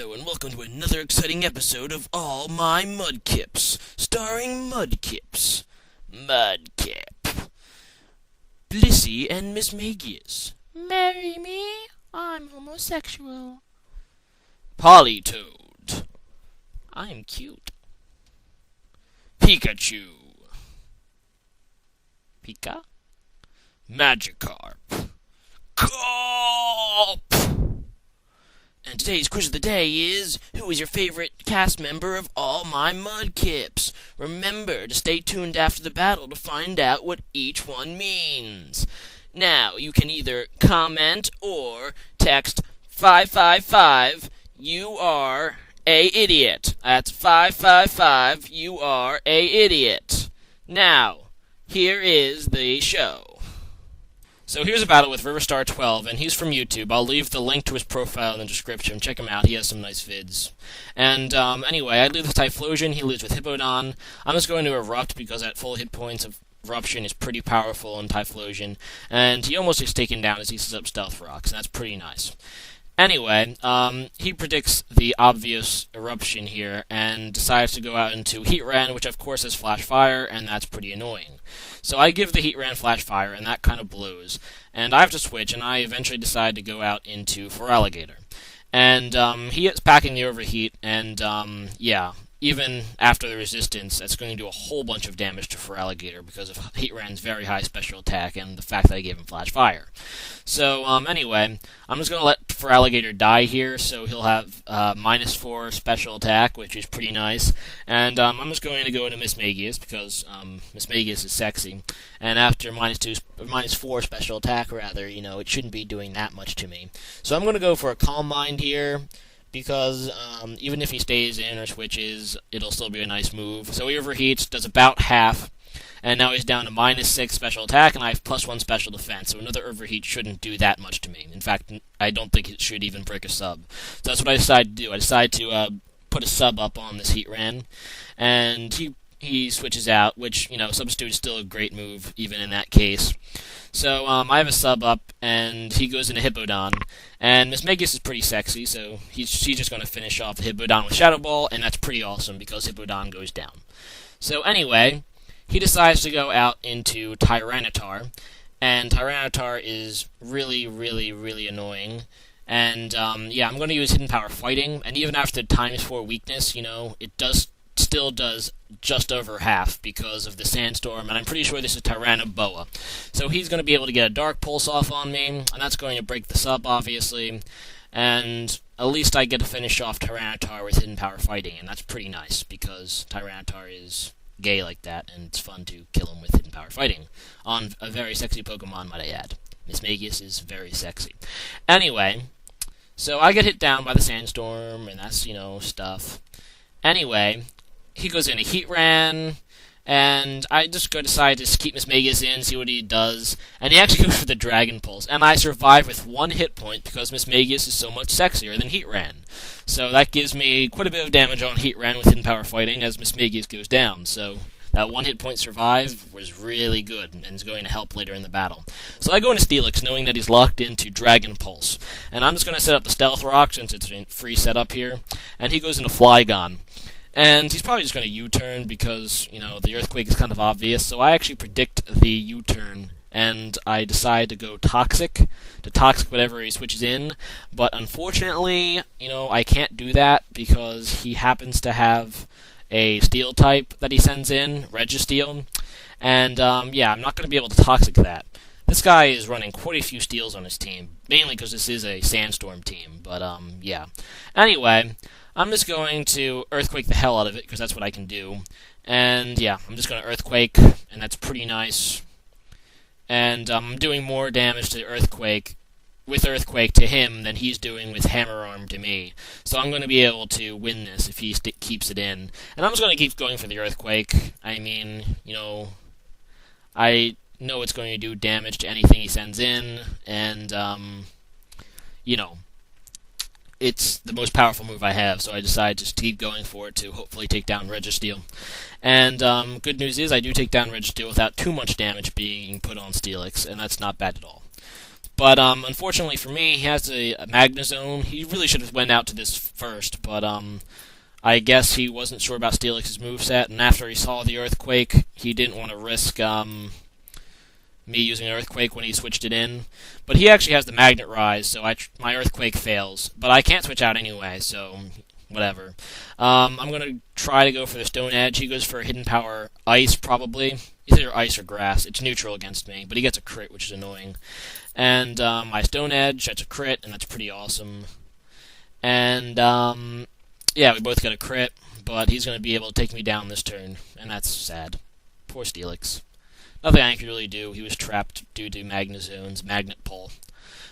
Hello and welcome to another exciting episode of All My Mudkips, starring Mudkips, Mudkip, Blissey and Mismagius. Marry me, I'm homosexual. Politoed, I'm cute. Pikachu, Pika? Magikarp, Carp. And today's quiz of the day is, who is your favorite cast member of All My Mudkips? Remember to stay tuned after the battle to find out what each one means. Now, you can either comment or text 555, you are a idiot. That's 555, you are a idiot. Now, here is the show. So here's a battle with Rvrstar12, and he's from YouTube. I'll leave the link to his profile in the description. Check him out. He has some nice vids. And anyway, I live with Typhlosion. He lives with Hippowdon. I'm just going to Erupt because at full hit points of Eruption is pretty powerful in Typhlosion. And he almost gets taken down as he sets up Stealth Rocks, and that's pretty nice. Anyway, he predicts the obvious Eruption here and decides to go out into Heatran, which of course has Flash Fire, and that's pretty annoying. So I give the Heatran Flash Fire, and that kind of blows. And I have to switch, and I eventually decide to go out into Feraligatr. And he is packing the Overheat, and yeah, even after the resistance, that's going to do a whole bunch of damage to Feraligatr because of Heatran's very high special attack and the fact that I gave him Flash Fire. So, anyway, I'm just going to let Feraligatr die here, so he'll have -4 special attack, which is pretty nice. And I'm just going to go into Mismagius because Mismagius is sexy. And after -4 special attack, rather, it shouldn't be doing that much to me. So I'm going to go for a Calm Mind here, because even if he stays in or switches, it'll still be a nice move. So he overheats, does about half, and now he's down to -6 special attack, and I have +1 special defense, so another overheat shouldn't do that much to me. In fact, I don't think it should even break a sub. So that's what I decided to do. I decided to put a sub up on this Heatran, and he switches out, which, Substitute is still a great move, even in that case. So, I have a sub up, and he goes into Hippowdon, and Mismagius is pretty sexy, so she's just going to finish off the Hippowdon with Shadow Ball, and that's pretty awesome, because Hippowdon goes down. So, anyway, he decides to go out into Tyranitar, and Tyranitar is really, really, really annoying. And, yeah, I'm going to use Hidden Power Fighting, and even after ×4 weakness, it still does just over half because of the Sandstorm, and I'm pretty sure this is Tyranoboa. So he's going to be able to get a Dark Pulse off on me, and that's going to break the sub, obviously. And at least I get to finish off Tyranitar with Hidden Power Fighting, and that's pretty nice, because Tyranitar is gay like that, and it's fun to kill him with Hidden Power Fighting. On a very sexy Pokemon, might I add. Mismagius is very sexy. Anyway, so I get hit down by the Sandstorm, and that's, stuff. Anyway, he goes into Heatran, and I just decide to keep Mismagius in, see what he does, and he actually goes for the Dragon Pulse, and I survive with 1 hit point because Mismagius is so much sexier than Heatran. So that gives me quite a bit of damage on Heatran with Hidden Power Fighting as Mismagius goes down, so that 1 hit point survive was really good, and is going to help later in the battle. So I go into Steelix, knowing that he's locked into Dragon Pulse, and I'm just going to set up the Stealth Rock, since it's a free setup here, and he goes into Flygon. And he's probably just going to U-turn because, the Earthquake is kind of obvious. So I actually predict the U-turn, and I decide to go Toxic whatever he switches in. But unfortunately, I can't do that because he happens to have a Steel type that he sends in, Registeel. And, yeah, I'm not going to be able to Toxic that. This guy is running quite a few Steels on his team, mainly because this is a Sandstorm team. But, yeah. Anyway, I'm just going to Earthquake the hell out of it, because that's what I can do. And, yeah, I'm just going to Earthquake, and that's pretty nice. And I'm doing more damage to Earthquake, with Earthquake to him, than he's doing with Hammer Arm to me. So I'm going to be able to win this if he keeps it in. And I'm just going to keep going for the Earthquake. I mean, I know it's going to do damage to anything he sends in, and, it's the most powerful move I have, so I decide to keep going for it to hopefully take down Registeel. And good news is I do take down Registeel without too much damage being put on Steelix, and that's not bad at all. But unfortunately for me, he has a Magnezone. He really should have went out to this first, but I guess he wasn't sure about Steelix's moveset, and after he saw the Earthquake, he didn't want to risk me using Earthquake when he switched it in. But he actually has the Magnet Rise, so my Earthquake fails. But I can't switch out anyway, so whatever. I'm going to try to go for the Stone Edge. He goes for a Hidden Power Ice, probably. It's either Ice or Grass. It's neutral against me, but he gets a crit, which is annoying. And my Stone Edge, that's a crit, and that's pretty awesome. And, yeah, we both got a crit, but he's going to be able to take me down this turn, and that's sad. Poor Steelix. Nothing I can really do. He was trapped due to Magnezone's Magnet Pull.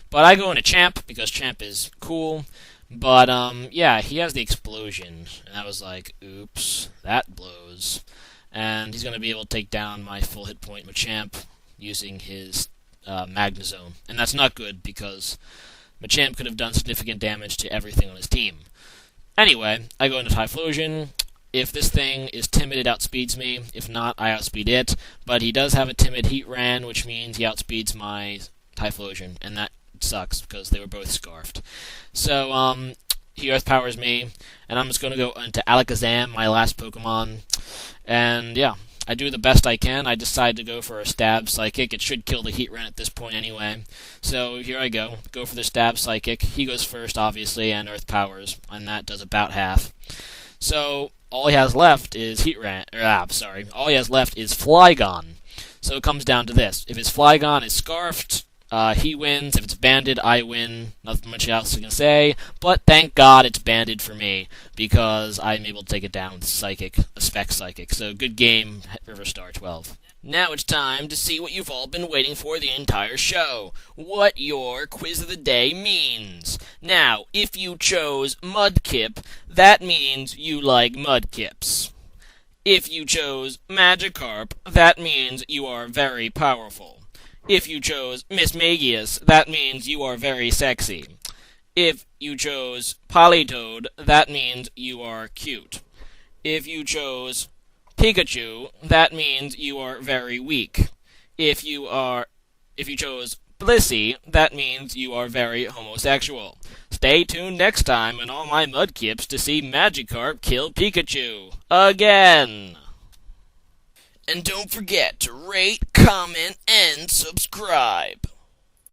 But I go into Champ, because Champ is cool. But, yeah, he has the Explosion. And I was like, oops, that blows. And he's going to be able to take down my full hit point Machamp using his Magnezone. And that's not good, because Machamp could have done significant damage to everything on his team. Anyway, I go into Typhlosion. If this thing is timid, it outspeeds me. If not, I outspeed it. But he does have a timid Heatran, which means he outspeeds my Typhlosion. And that sucks, because they were both Scarfed. So, he Earth Powers me. And I'm just going to go into Alakazam, my last Pokemon. And, yeah, I do the best I can. I decide to go for a Stab Psychic. It should kill the Heatran at this point anyway. So, here I go. Go for the Stab Psychic. He goes first, obviously, and Earth Powers. And that does about half. So, all he has left is all he has left is Flygon. So it comes down to this. If his Flygon is Scarfed, he wins. If it's banded, I win. Nothing much else I can say. But thank God it's banded for me, because I'm able to take it down with Psychic, a Spec Psychic. So good game, Rvrstar12. Now it's time to see what you've all been waiting for the entire show. What your quiz of the day means. Now, if you chose Mudkip, that means you like Mudkips. If you chose Magikarp, that means you are very powerful. If you chose Mismagius, that means you are very sexy. If you chose Politoed, that means you are cute. If you chose Pikachu, that means you are very weak. If you chose Blissey, that means you are very homosexual. Stay tuned next time on All My Mudkips to see Magikarp kill Pikachu. Again! And don't forget to rate, comment, and subscribe.